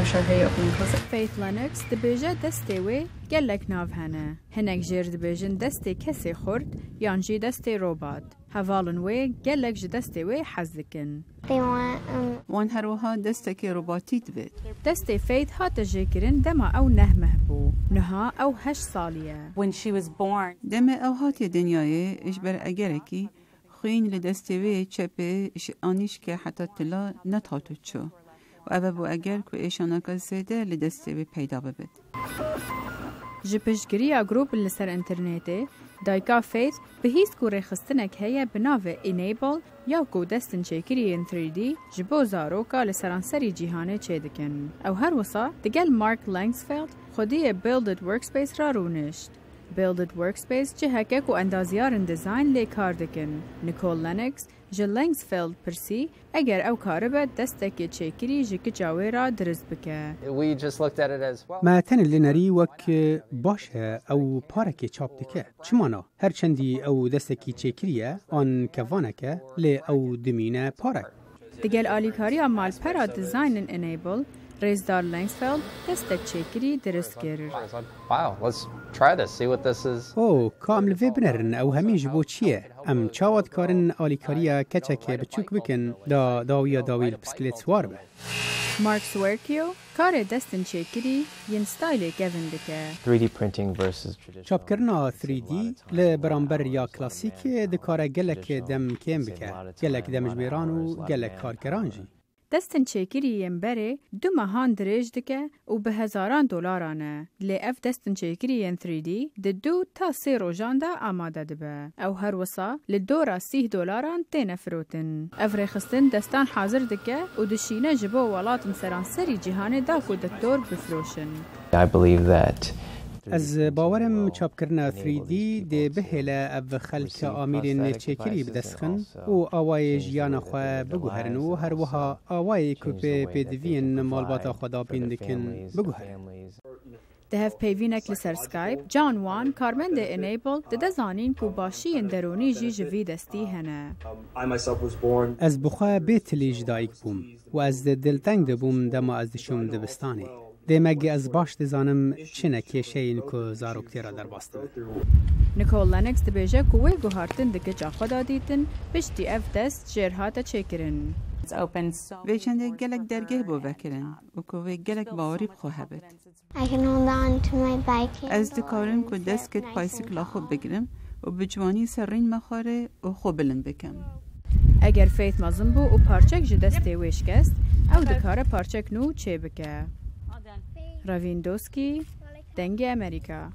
to show her open closet. Faith Lennox dibêje destê wê gelek nav hene. Hinek jêr dibêjin destê kesê xurt yan jî destê robat. Hevalên wê gelek ji destê wê hez dikin. وان هروها دستك روباتي دبت. Destê Faith hate jêkirin dema ew neh meh bû. Niha ew 8 saliye. When she was born, دم او هاتي دنیای اش بر اگرکی خوین لدستوی چپه اش آنیش که حتی تلا نتاتو چو و او بو اگر که ایشانا که زیده لدستوی پیدا ببید. Ji piştgiriya grûpên li ser internetê, dayika Faith bi hîst ku rêxistinek heye bi navê Enable ya ku destên çêkiriyên 3D ji bo zaroka li seranserî cîhanê çêdikin. Ew her wisa digel Mark Langsfeld xwediyê Builded Workspace ra rûnişt. Builded Workspace ciheke ku endaziyarên dizayn lê kar dikin. Nicole Lennox ji Langsfeld pirsî eger ew karibe destekê çêkirî ji kiça wê ra dirist bike. We just looked at it as well. ما تن لنری وک باشه او پارک چاپ دکه چمانا هرچندی او دستکی چکریه آن کوانکه لی او دمینه پارک Digel alîkariya malpera dizaynên Enable, Rêzdar Langsfeld destek çêkirî dirist kir. Wow, let's try this, see what this is. او کامل وی بنرن او همین جبو چیه ام چاوت کارن آلیکاریا کچکه بچوک بکن دا داویا داویل بسکلیت سوار به Mark Swerkio, karê destên çêkirî yên stylê kevin dike. 3D printing versus traditional. چاپ کرنا 3D ل برانبر یا کلاسیک دکاره گلک دم کم بکه گلک دمجبیران و گلک کارکران جی Destên çêkirî yên berê du mehan dirêj dike û bi hezaran dolaran e. Lê ev destên çêkirî yên 3D di 2 ta 3 rojan de amade dibe. Ew her wisa li dora $30 têne firotin. Ev rêxistin destan hazir dike û dişîne ji bo welatên seranserî cîhanê da ku dektor bifroşin. I believe that از باورم چاپ کرنا 3D ده بهله او خلک آمیرین چکری بدسخن و آوای جیان خواه بگوهرن و هر وها آوای کپی پیدوین مالباتا خدا بیندکن بگوهرن. Di hev peyvînek li ser Skype, John Wan, karmendê Enable, dide zanîn ku başiyên deronî jî ji vî destî hene. از بخواه بیت لیج دایک بوم و از دلتنگ دبوم دما از دشوم دبستانی. دیمگی از باش دزانم چنه کشین که زاروکتی را در باستم. Nicole Lennox dibêje ku wê guhartin dike xwe da dîtin piştî ev dest jêr hate çêkirin. it's open so و چنده گلک درگه بو بکرن و که وی گلک باوری بخواه بید. I can hold on to my bike. از دکارم که دست کت پایسیکلا خوب بگیرم و بجوانی سرین مخاره و خوب بلند بکم. Eger Faith mezin bû û parçek ji destê wê şikest, ew dikare parçek nû çê bike. Ravindowski, Dengê Amerîka.